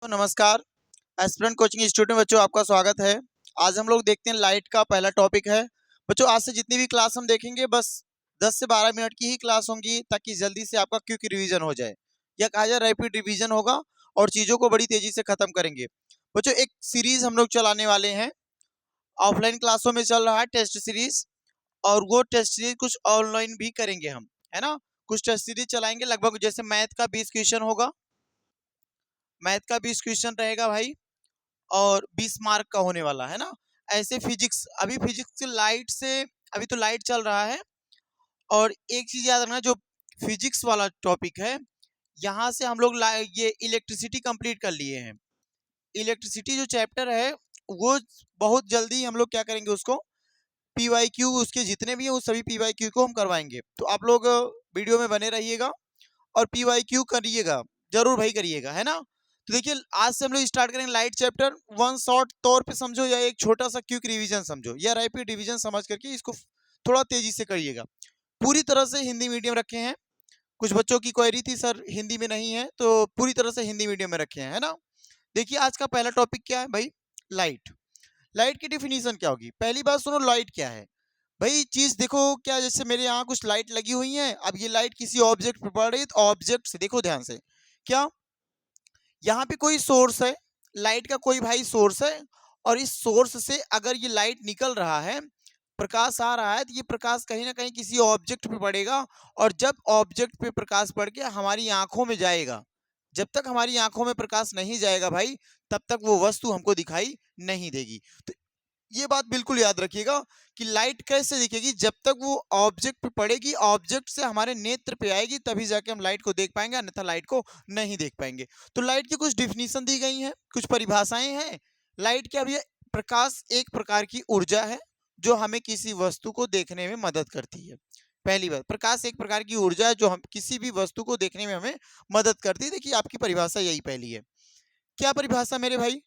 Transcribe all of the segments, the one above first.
तो नमस्कार। Aspirant coaching institute में बच्चों आपका स्वागत है। आज हम लोग देखते हैं लाइट का पहला टॉपिक है। बच्चों आज से जितनी भी क्लास हम देखेंगे बस 10 से 12 मिनट की ही क्लास होंगी ताकि जल्दी से आपका क्विक रिवीजन हो जाए या कहा जाए रैपिड रिवीजन होगा और चीज़ों को बड़ी तेजी से खत्म करेंगे। बच्चों एक सीरीज हम लोग चलाने वाले हैं, ऑफलाइन क्लासों में चल रहा है टेस्ट सीरीज, और वो टेस्ट सीरीज कुछ ऑनलाइन भी करेंगे हम, है ना। कुछ टेस्ट सीरीज चलाएंगे, लगभग जैसे मैथ का 20 क्वेश्चन होगा, मैथ का 20 क्वेश्चन रहेगा भाई, और 20 मार्क का होने वाला है ना। ऐसे फिजिक्स, अभी फिजिक्स लाइट से, अभी तो लाइट चल रहा है। और एक चीज याद रखना, जो फिजिक्स वाला टॉपिक है यहाँ से हम लोग ये इलेक्ट्रिसिटी कंप्लीट कर लिए हैं। इलेक्ट्रिसिटी जो चैप्टर है वो बहुत जल्दी हम लोग क्या करेंगे, उसको पीवाईक्यू उसके जितने भी हैं उस सभी पीवाईक्यू को हम करवाएंगे। तो आप लोग वीडियो में बने रहिएगा और पीवाईक्यू करिएगा, जरूर भाई करिएगा, है ना। तो देखिए आज से हम लोग स्टार्ट करेंगे लाइट चैप्टर। वन शॉर्ट तौर पे समझो या एक छोटा सा क्विक रिवीजन समझो या रैपिड रिवीजन समझ करके इसको थोड़ा तेजी से करिएगा। पूरी तरह से हिंदी मीडियम रखे हैं। कुछ बच्चों की क्वेरी थी सर हिंदी में नहीं है, तो पूरी तरह से हिंदी मीडियम में रखे हैं, है ना। देखिए आज का पहला टॉपिक क्या है भाई, लाइट। लाइट की डिफिनीशन क्या होगी, पहली बात सुनो लाइट क्या है भाई। चीज देखो क्या, जैसे मेरे यहाँ कुछ लाइट लगी हुई है, अब ये लाइट किसी ऑब्जेक्ट पर पड़ रही है तो ऑब्जेक्ट से देखो ध्यान से, क्या यहाँ पे कोई सोर्स है, लाइट का कोई भाई सोर्स है, और इस सोर्स से अगर ये लाइट निकल रहा है, प्रकाश आ रहा है, तो ये प्रकाश कहीं ना कहीं किसी ऑब्जेक्ट पे पड़ेगा, और जब ऑब्जेक्ट पे प्रकाश पड़ के हमारी आंखों में जाएगा, जब तक हमारी आंखों में प्रकाश नहीं जाएगा भाई तब तक वो वस्तु हमको दिखाई नहीं देगी। तो ये बात बिल्कुल याद रखिएगा कि लाइट कैसे दिखेगी, जब तक वो ऑब्जेक्ट पे पड़ेगी, ऑब्जेक्ट से हमारे नेत्र पे आएगी तभी जाके हम लाइट को देख पाएंगे, अन्यथा लाइट को नहीं देख पाएंगे। तो लाइट की कुछ डिफिनीशन दी गई हैं, कुछ परिभाषाएं हैं। लाइट क्या भैया, प्रकाश एक प्रकार की ऊर्जा है जो हमें किसी वस्तु को देखने में मदद करती है। पहली बात, प्रकाश एक प्रकार की ऊर्जा है जो हम किसी भी वस्तु को देखने में हमें मदद करती है। देखिए आपकी परिभाषा यही पहली है। क्या परिभाषा मेरे भाई,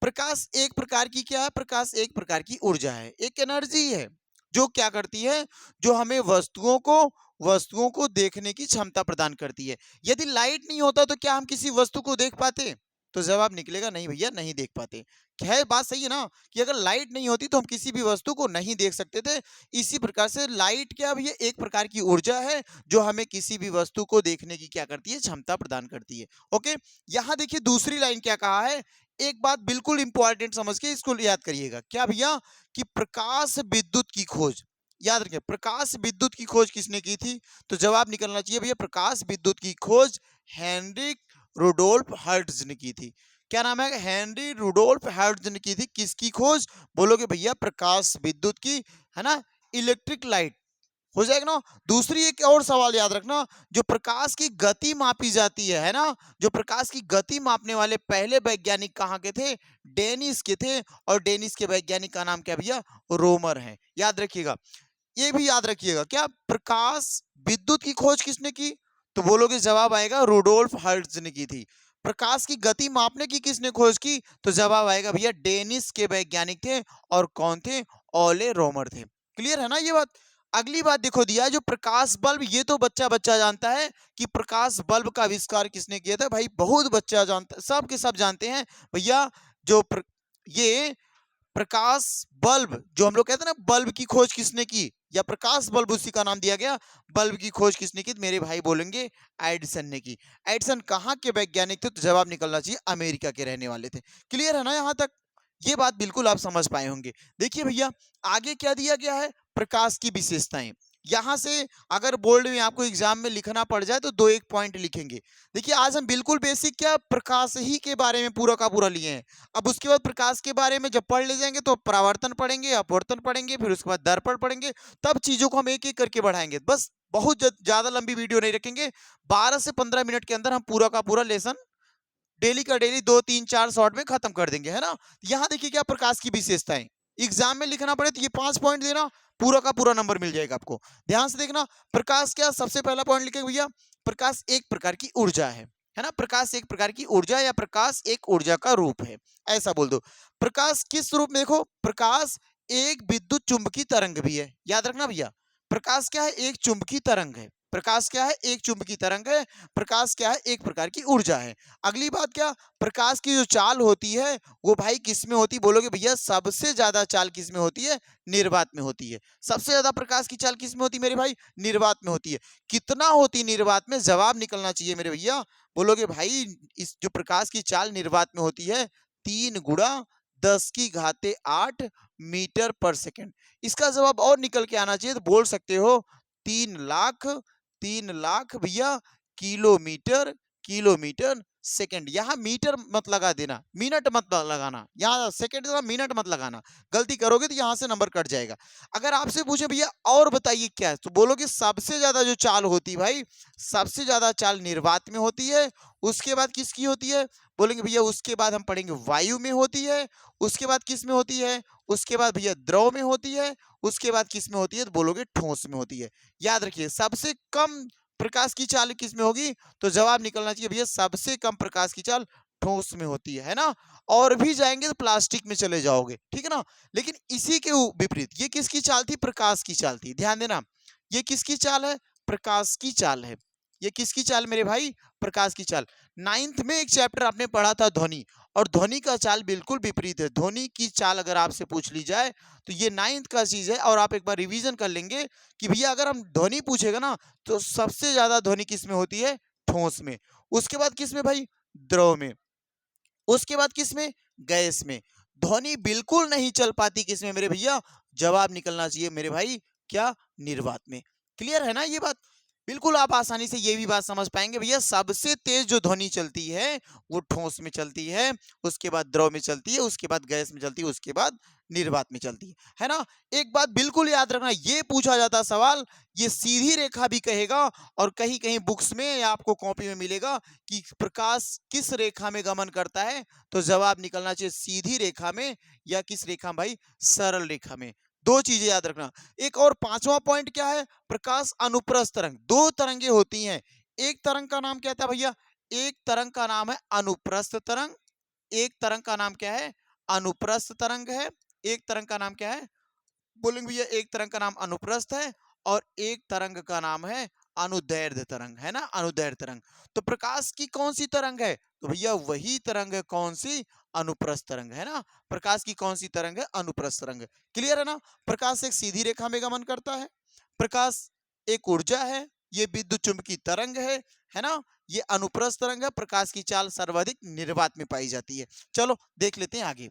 प्रकाश एक प्रकार की क्या है, प्रकाश एक प्रकार की ऊर्जा है, एक एनर्जी है जो क्या करती है, जो हमें वस्तुओं को देखने की क्षमता प्रदान करती है। यदि लाइट नहीं होता तो क्या हम किसी वस्तु को देख पाते, तो जवाब निकलेगा नहीं भैया, नहीं देख पाते। है बात सही है ना, कि अगर लाइट नहीं होती तो हम किसी भी वस्तु को नहीं देख सकते थे। इसी प्रकार से लाइट क्या भैया, एक प्रकार की ऊर्जा है जो हमें किसी भी वस्तु को देखने की क्या करती है, क्षमता प्रदान करती है। ओके, यहां देखिए दूसरी लाइन क्या कहा है, एक बात बिल्कुल इंपॉर्टेंट समझ के इसको याद करिएगा, क्या भैया, कि प्रकाश विद्युत की खोज। याद रखिए प्रकाश विद्युत की खोज किसने की थी, तो जवाब निकलना चाहिए भैया, प्रकाश विद्युत की खोज हेनरिक रुडोल्फ हर्ट्ज ने की थी। क्या नाम है, हेनरी रुडोल्फ हर्ट्ज ने की थी। किसकी खोज बोलोगे भैया, प्रकाश विद्युत की, है ना। इलेक्ट्रिक लाइट हो जाएगा ना। दूसरी एक और सवाल याद रखना, जो प्रकाश की गति मापी जाती है ना, जो प्रकाश की गति मापने वाले पहले वैज्ञानिक कहाँ के थे, डेनिस के थे, और डेनिस के वैज्ञानिक का नाम क्या भैया, रोमर है। याद रखिएगा, ये भी याद रखिएगा, क्या प्रकाश विद्युत की खोज किसने की, तो बोलोगे जवाब आएगा रुडोल्फ हर्ट्ज ने की थी। प्रकाश की गति मापने की किसने खोज की, तो जवाब आएगा भैया डेनिस के वैज्ञानिक थे, और कौन थे, ओले रोमर थे। क्लियर है ना ये बात। अगली बात देखो दिया है, जो प्रकाश बल्ब, ये तो बच्चा बच्चा जानता है कि प्रकाश बल्ब का आविष्कार किसने किया था। भाई बहुत बच्चा जानता, सब के सब जानते हैं भैया। जो ये प्रकाश बल्ब जो हम लोग कहते हैं ना, बल्ब की खोज किसने की, या प्रकाश बल्ब उसी का नाम दिया गया, बल्ब की खोज किसने की, मेरे भाई बोलेंगे एडिसन ने की। एडिसन कहाँ के वैज्ञानिक थे, तो जवाब निकलना चाहिए अमेरिका के रहने वाले थे। क्लियर है ना यहाँ तक, ये बात बिल्कुल आप समझ पाए होंगे। देखिए भैया आगे क्या दिया गया है, प्रकाश की विशेषताएं। यहां से अगर बोर्ड में आपको एग्जाम में लिखना पड़ जाए तो दो एक पॉइंट लिखेंगे। देखिए आज हम बिल्कुल बेसिक क्या प्रकाश ही के बारे में पूरा का पूरा लिए हैं। अब उसके बाद प्रकाश के बारे में जब पढ़ ले जाएंगे तो परावर्तन पढ़ेंगे, अपवर्तन पढ़ेंगे, फिर उसके बाद दर्पण पढ़ेंगे, तब चीजों को हम एक एक करके बढ़ाएंगे। बस बहुत ज्यादा लंबी वीडियो नहीं रखेंगे, 12 से 15 मिनट के अंदर हम पूरा का पूरा लेसन डेली का डेली 2 3 4 शॉर्ट में खत्म कर देंगे, है ना। यहाँ देखिए क्या प्रकाश की विशेषताएं, एग्जाम में लिखना पड़े तो ये 5 पॉइंट देना, पूरा का पूरा नंबर मिल जाएगा आपको। ध्यान से देखना, प्रकाश क्या, सबसे पहला पॉइंट लिखेंगे भैया, प्रकाश एक प्रकार की ऊर्जा है ना। प्रकाश एक प्रकार की ऊर्जा, या प्रकाश एक ऊर्जा का रूप है, ऐसा बोल दो। प्रकाश किस रूप में, देखो प्रकाश एक विद्युत चुंबकीय तरंग भी है। याद रखना भैया, प्रकाश क्या है, एक चुंबकीय तरंग है। प्रकाश क्या है? एक चुंबकीय तरंग है। प्रकाश क्या है? एक प्रकार की ऊर्जा है। अगली बात क्या? प्रकाश की जो चाल होती है वो भाई किसमें होती है? बोलोगे भैया सबसे ज्यादा चाल किसमें होती है? निर्वात में होती है। सबसे ज्यादा प्रकाश की चाल किसमें होती है मेरे भाई? निर्वात में होती है। कितना होती है निर्वात में? जवाब निकलना चाहिए मेरे भैया। बोलोगे भाई इस जो प्रकाश की चाल निर्वात में होती है 3 × 10⁸ मीटर पर सेकेंड। इसका जवाब और निकल के आना चाहिए तो बोल सकते हो 3 लाख 3 लाख भैया किलोमीटर किलोमीटर सेकंड। यहाँ मीटर मत लगा देना, मिनट मत लगाना, यहाँ सेकंड का मिनट मत लगाना, गलती करोगे तो यहाँ से नंबर कट जाएगा। अगर आपसे पूछे भैया और बताइए क्या है तो बोलोगे सबसे ज्यादा जो चाल होती है भाई, सबसे ज्यादा चाल निर्वात में होती है। उसके बाद किसकी होती है? बोलेंगे भैया उसके बाद हम पढ़ेंगे वायु में होती है। उसके बाद किस में होती है? उसके बाद भैया द्रव में होती है। उसके बाद किस में होती है? तो बोलोगे ठोस में होती है। याद रखिए सबसे कम प्रकाश की चाल किस में होगी? तो जवाब निकलना चाहिए भैया सबसे कम प्रकाश की चाल ठोस में होती है ना। और भी जाएंगे तो प्लास्टिक में चले जाओगे, ठीक है ना। लेकिन इसी के विपरीत ये किसकी चाल थी? प्रकाश की चाल थी। ध्यान देना, ये किसकी चाल है? प्रकाश की चाल है। ये किसकी चाल मेरे भाई? प्रकाश की चाल। 9th में एक चैप्टर आपने पढ़ा था ध्वनि, और ध्वनि का चाल बिल्कुल विपरीत है। ध्वनि की चाल अगर आपसे पूछ ली जाए तो ये 9th का चीज है, और आप एक बार रिवीजन कर लेंगे कि भैया अगर हम ध्वनि पूछेगा ना तो सबसे ज्यादा ध्वनि किस में होती है? ठोस में। उसके बाद किस में भाई? द्रव में। उसके बाद किस में? गैस में। ध्वनि बिल्कुल नहीं चल पाती किस में मेरे भैया? जवाब निकलना चाहिए मेरे भाई क्या? निर्वात में। क्लियर है ना ये बात? बिल्कुल आप आसानी से ये भी बात समझ पाएंगे भैया सबसे तेज जो ध्वनि चलती है वो ठोस में चलती है, उसके बाद द्रव में चलती है, उसके बाद गैस में चलती है, उसके बाद निर्वात में चलती है ना। एक बात बिल्कुल याद रखना, ये पूछा जाता सवाल, ये सीधी रेखा भी कहेगा, और कहीं कहीं बुक्स में या आपको कॉपी में मिलेगा कि प्रकाश किस रेखा में गमन करता है, तो जवाब निकलना चाहिए सीधी रेखा में, या किस रेखा में भाई? सरल रेखा में। दो चीजें याद रखना। एक और पांचवा पॉइंट क्या है? प्रकाश अनुप्रस्थ तरंग। दो तरंगे होती हैं। एक तरंग का नाम क्या था भैया? एक तरंग का नाम है अनुप्रस्थ तरंग। एक तरंग का नाम क्या है? अनुप्रस्थ तरंग है। एक तरंग का नाम क्या है? बोलेंगे भैया एक तरंग का नाम अनुप्रस्थ है, और एक तरंग का नाम है अनुदैर्ध्य तरंग, है ना, अनुदैर्ध्य तरंग। तो प्रकाश की कौन सी तरंग है? तो भैया वही तरंग है, कौन सी? अनुप्रस्थ तरंग, है ना। प्रकाश की कौन सी तरंग है? अनुप्रस्थ तरंग। क्लियर है ना। प्रकाश एक सीधी रेखा में गमन करता है। प्रकाश एक ऊर्जा है। ये विद्युत चुंबकीय तरंग है ना। ये अनुप्रस्थ तरंग है। प्रकाश की चाल सर्वाधिक निर्वात में पाई जाती है। चलो देख लेते हैं आगे।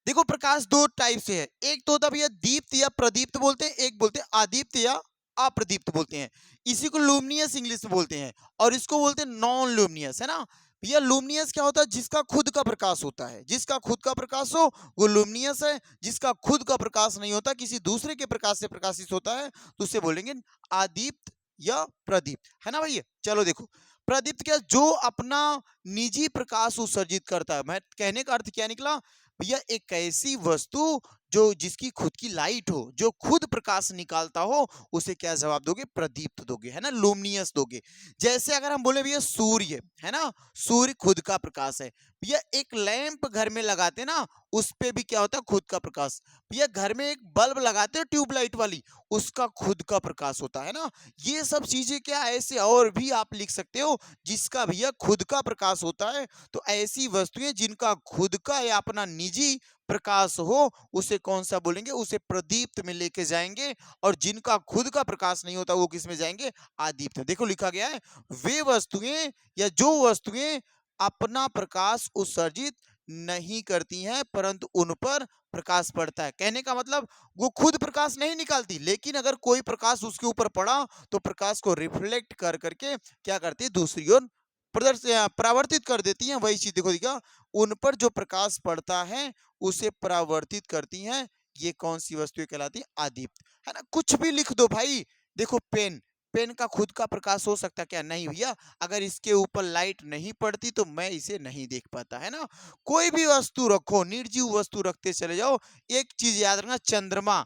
देखो प्रकाश दो टाइप से है। एक तो होता है भैया दीप्त या प्रदीप्त बोलते हैं, एक बोलते हैं अदीप्त या अप्रदीप्त बोलते हैं। इसी को लुमिनियस इंग्लिश में बोलते हैं, और इसको बोलते हैं नॉन लुमिनियस, है ना। भैया लुमिनियस क्या होता है? जिसका खुद का प्रकाश होता है। जिसका खुद का प्रकाश हो वो लुमिनियस है। जिसका खुद का प्रकाश नहीं होता, किसी दूसरे के प्रकाश से प्रकाशित होता है, तो उसे बोलेंगे अदीप्त या प्रदीप्त, है ना भैया। चलो देखो, प्रदीप्त क्या? जो अपना निजी प्रकाश उत्सर्जित करता है। मैं कहने का अर्थ क्या निकला भैया? एक ऐसी वस्तु जो जिसकी खुद की लाइट हो, जो खुद प्रकाश निकालता हो, उसे क्या जवाब दोगे? प्रदीप्त दोगे, है ना, लुमिनियस दोगे। जैसे अगर हम बोले भैया सूर्य, है ना, सूर्य खुद का प्रकाश है। भैया एक लैंप घर में लगाते ना, उस पे भी क्या होता है? खुद का प्रकाश। भैया घर में एक बल्ब लगाते हैं ट्यूबलाइट वाली, उसका खुद का प्रकाश होता है ना। ये सब चीजें क्या ऐसे और भी आप लिख सकते हो जिसका भैया खुद का प्रकाश होता है। तो ऐसी वस्तुएं जिनका खुद का या अपना निजी प्रकाश हो, उसे कौन सा बोलेंगे? उसे प्रदीप्त में लेके जाएंगे। और जिनका खुद का प्रकाश नहीं होता वो किस में जाएंगे? आदीप्त। देखो लिखा गया है वे वस्तुएं या जो वस्तुएं अपना प्रकाश उत्सर्जित नहीं करती हैं परंतु उन पर प्रकाश पड़ता है। कहने का मतलब वो खुद प्रकाश नहीं निकालती, लेकिन अगर कोई प्रकाश उसके ऊपर पड़ा तो प्रकाश को रिफ्लेक्ट कर करके क्या करती है? दूसरी ओर परावर्तित कर देती हैं। वही चीज देखो दिखा, उन पर जो प्रकाश पड़ता है उसे परावर्तित करती हैं। ये कौन सी वस्तुएं कहलाती है? अदीप्त, है ना। कुछ भी लिख दो भाई। देखो पेन, पेन का खुद का प्रकाश हो सकता क्या? नहीं भैया। अगर इसके ऊपर लाइट नहीं पड़ती तो मैं इसे नहीं देख पाता, है ना। कोई भी वस्तु रखो, निर्जीव वस्तु रखते चले जाओ। एक चीज याद रखना, चंद्रमा,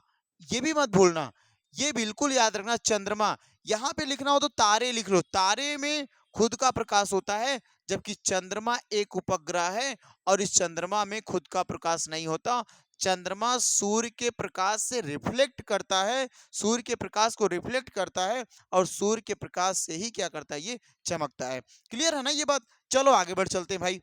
ये भी मत भूलना, ये बिल्कुल याद रखना। चंद्रमा, यहाँ पे लिखना हो तो तारे लिख लो। तारे में खुद का प्रकाश होता है, जबकि चंद्रमा एक उपग्रह है और इस चंद्रमा में खुद का प्रकाश नहीं होता। चंद्रमा सूर्य के प्रकाश से रिफ्लेक्ट करता है, सूर्य के प्रकाश को रिफ्लेक्ट करता है और सूर्य के प्रकाश से ही क्या करता है, ये चमकता है। क्लियर है ना ये बात? चलो आगे बढ़ चलते हैं भाई।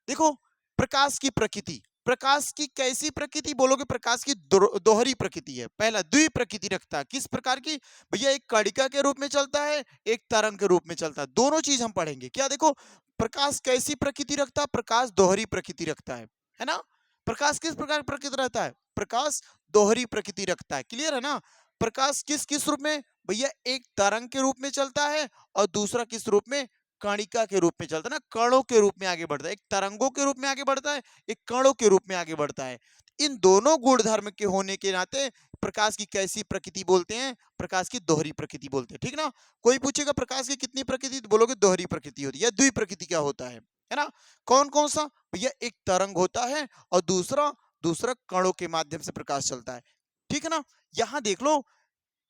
देखो प्रकाश की प्रकृति, प्रकाश की कैसी प्रकृति बोलोगे? प्रकाश की दोहरी प्रकृति है। पहला द्वि प्रकृति रखता है। किस प्रकार की? भैया एक कणिका के रूप में चलता है, एक तरंग के रूप में चलता है। दोनों चीज हम पढ़ेंगे। क्या देखो प्रकाश कैसी प्रकृति रखता है? प्रकाश दोहरी प्रकृति रखता है ना? प्रकाश किस प्रकार की प्रकृति रहता है? प्रकाश दोहरी प्रकृति रखता है। क्लियर है ना? प्रकाश किस किस रूप में? भैया एक तरंग के रूप में चलता है और दूसरा किस रूप में? कणिका के रूप में चलता है ना, कणों के रूप में आगे बढ़ता है। एक तरंगों के रूप में आगे बढ़ता है, एक कणों के रूप में आगे बढ़ता है। इन दोनों गुण धर्म के होने के नाते प्रकाश की कैसी प्रकृति बोलते हैं? प्रकाश की दोहरी प्रकृति बोलते हैं। ठीक ना? कोई पूछेगा प्रकाश की कितनी प्रकृति, तो बोलोगे दोहरी प्रकृति होती है। द्वि प्रकृति क्या होता है ना? कौन कौन सा? भैया एक तरंग होता है और दूसरा दूसरा कणों के माध्यम से प्रकाश चलता है। ठीक है ना? यहां देख लो,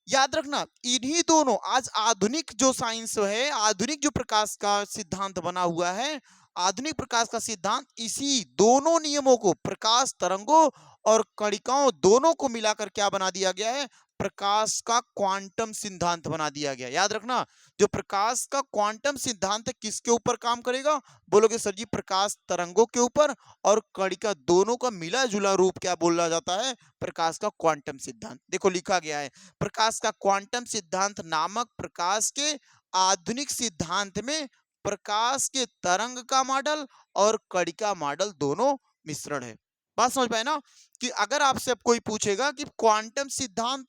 याद रखना इन्हीं दोनों, आज आधुनिक जो साइंस है, आधुनिक जो प्रकाश का सिद्धांत बना हुआ है, आधुनिक प्रकाश का सिद्धांत इसी दोनों नियमों को, प्रकाश तरंगों और कणिकाओं दोनों को मिलाकर क्या बना दिया गया है? प्रकाश का क्वांटम सिद्धांत बना दिया गया। याद रखना जो प्रकाश का क्वांटम सिद्धांत है किसके ऊपर काम करेगा? बोलोगे सर जी प्रकाश तरंगों के ऊपर और कणिका दोनों का मिला जुला रूप क्या बोला जाता है? प्रकाश का क्वांटम सिद्धांत। देखो लिखा गया है प्रकाश का क्वांटम सिद्धांत नामक प्रकाश के आधुनिक सिद्धांत में प्रकाश के तरंग का मॉडल और कणिका मॉडल दोनों मिश्रण है। बात समझ पाए ना? कि अगर आपसे अब कोई पूछेगा कि क्वांटम सिद्धांत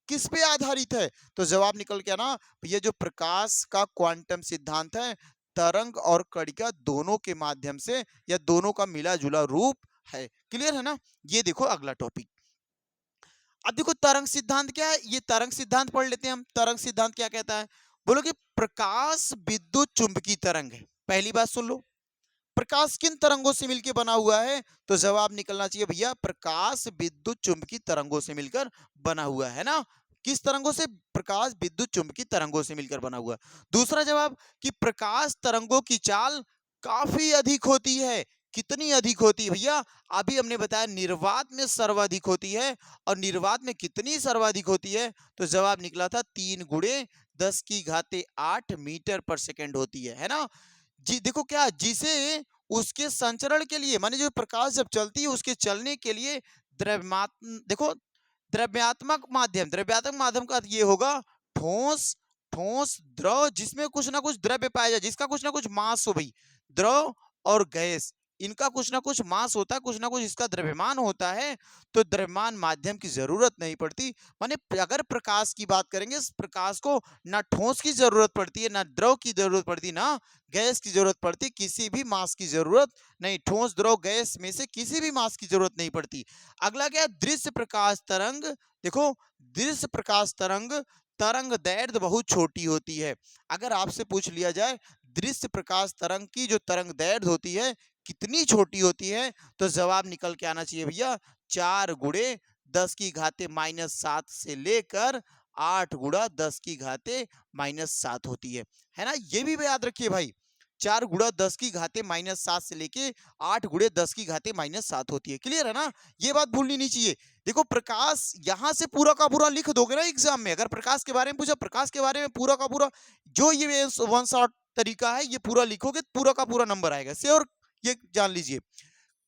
किस पे आधारित है, तो जवाब निकल के ना भैया जो प्रकाश का क्वांटम सिद्धांत है तरंग और कणिका दोनों के माध्यम से या दोनों का मिला जुला रूप है। क्लियर है ना? ये देखो अगला टॉपिक। अब देखो तरंग सिद्धांत क्या है, ये तरंग सिद्धांत पढ़ लेते हैं हम। तरंग सिद्धांत क्या कहता है? बोलो कि प्रकाश विद्युत चुंबकीय तरंग है। पहली बात सुन लो, प्रकाश किन तरंगों से मिलकर बना हुआ है? तो जवाब निकलना चाहिए भैया प्रकाश विद्युत चुंबकीय तरंगों से मिलकर बना हुआ है ना। किस तरंगों से? प्रकाश विद्युत चुंबकीय तरंगों से मिलकर बना हुआ। दूसरा जवाब कि प्रकाश तरंगों की चाल काफी अधिक होती है। कितनी अधिक होती है भैया? अभी हमने बताया निर्वात में सर्वाधिक होती है। और निर्वात में कितनी सर्वाधिक होती है? तो जवाब निकला था 3 गुणे 10 की घाते 8 मीटर पर सेकेंड होती है ना। जी देखो क्या, जिसे उसके संचरण के लिए, माने जो प्रकाश जब चलती है उसके चलने के लिए द्रव्यमात्म, देखो द्रव्यात्मक माध्यम का ये होगा ठोस, ठोस द्रव जिसमें कुछ ना कुछ द्रव्य पाया जाए, जिसका कुछ ना कुछ मास हो भाई। द्रव और गैस इनका कुछ ना कुछ मास होता है, कुछ ना कुछ इसका द्रव्यमान होता है। तो द्रव्यमान माध्यम की जरूरत नहीं पड़ती। माने अगर प्रकाश की बात करेंगे, प्रकाश को ना ठोस की जरूरत पड़ती है, ना द्रव की जरूरत पड़ती, ना गैस की जरूरत पड़ती, किसी भी मास की जरूरत नहीं। ठोस द्रव गैस में से किसी भी मास की जरूरत नहीं पड़ती। अगला क्या है? दृश्य प्रकाश तरंग। देखो दृश्य प्रकाश तरंग, तरंग दैर्ध्य बहुत छोटी होती है। अगर आपसे पूछ लिया जाए दृश्य प्रकाश तरंग की जो तरंग दैर्ध्य होती है कितनी छोटी होती है, तो जवाब निकल के आना चाहिए भैया 4 गुणे 10 की घाते -7 से लेकर 8 गुणा 10 की घाते -7 होती है ना। ये भी याद रखिए भाई, 4 गुणा 10 की घाते -7 से लेके 8 गुणे 10 की घाते -7 होती है। क्लियर है ना? ये बात भूलनी नहीं चाहिए। देखो प्रकाश यहां से पूरा का पूरा लिख दोगे ना एग्जाम में, अगर प्रकाश के बारे में पूछा, प्रकाश के बारे में पूरा का पूरा जो ये वन शॉट तरीका है, ये पूरा लिखोगे पूरा का पूरा नंबर आएगा। श्योर, ये जान लीजिए।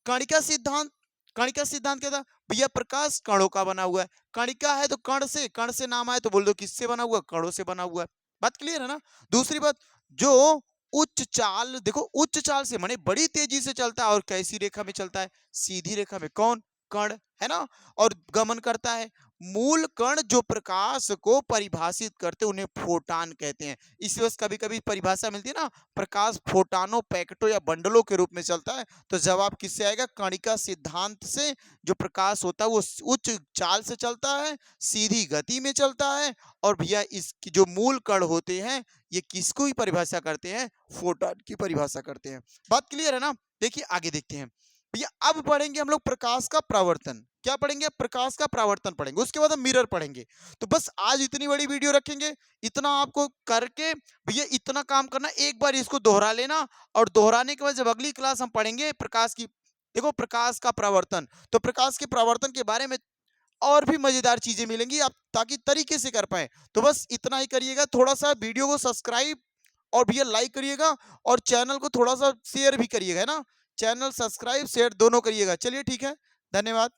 कणिका सिद्धांत, कणिका सिद्धांत क्या था भैया? प्रकाश कणों का बना हुआ है। कणिका है तो कण से, कण से नाम आए तो बोल दो किससे बना हुआ? कणों से बना हुआ है। बात क्लियर है ना? दूसरी बात, जो उच्च चाल, देखो उच्च चाल से माने बड़ी तेजी से चलता है और कैसी रेखा में चलता है? सीधी रेखा में। कौन? कण, है ना। और गमन करता है। मूल कण जो प्रकाश को परिभाषित करते उन्हें फोटान कहते हैं। इस वजह कभी कभी परिभाषा मिलती है ना, प्रकाश फोटानों, पैकेटों या बंडलों के रूप में चलता है। तो जवाब किससे आएगा? कणिका सिद्धांत से। जो प्रकाश होता है वो उच्च चाल से चलता है, सीधी गति में चलता है। और भैया इसकी जो मूल कण होते हैं ये किसको ही परिभाषा करते हैं? फोटॉन की परिभाषा करते हैं। बात क्लियर है ना? देखिए आगे देखते हैं भैया। अब पढ़ेंगे हम लोग प्रकाश का परावर्तन। क्या पढ़ेंगे? प्रकाश का परावर्तन पढ़ेंगे। उसके बाद हम मिरर पढ़ेंगे। तो बस आज इतनी बड़ी वीडियो रखेंगे, इतना आपको करके भैया इतना काम करना, एक बार इसको दोहरा लेना। और दोहराने के बाद जब अगली क्लास हम पढ़ेंगे प्रकाश की देखो प्रकाश का प्रवर्तन, तो प्रकाश के प्रवर्तन के बारे में और भी मजेदार चीजें मिलेंगी आप ताकि तरीके से कर पाए। तो बस इतना ही करिएगा, थोड़ा सा वीडियो को सब्सक्राइब और भैया लाइक करिएगा और चैनल को थोड़ा सा शेयर भी करिएगा, है ना। चैनल सब्सक्राइब शेयर दोनों करिएगा। चलिए ठीक है, धन्यवाद।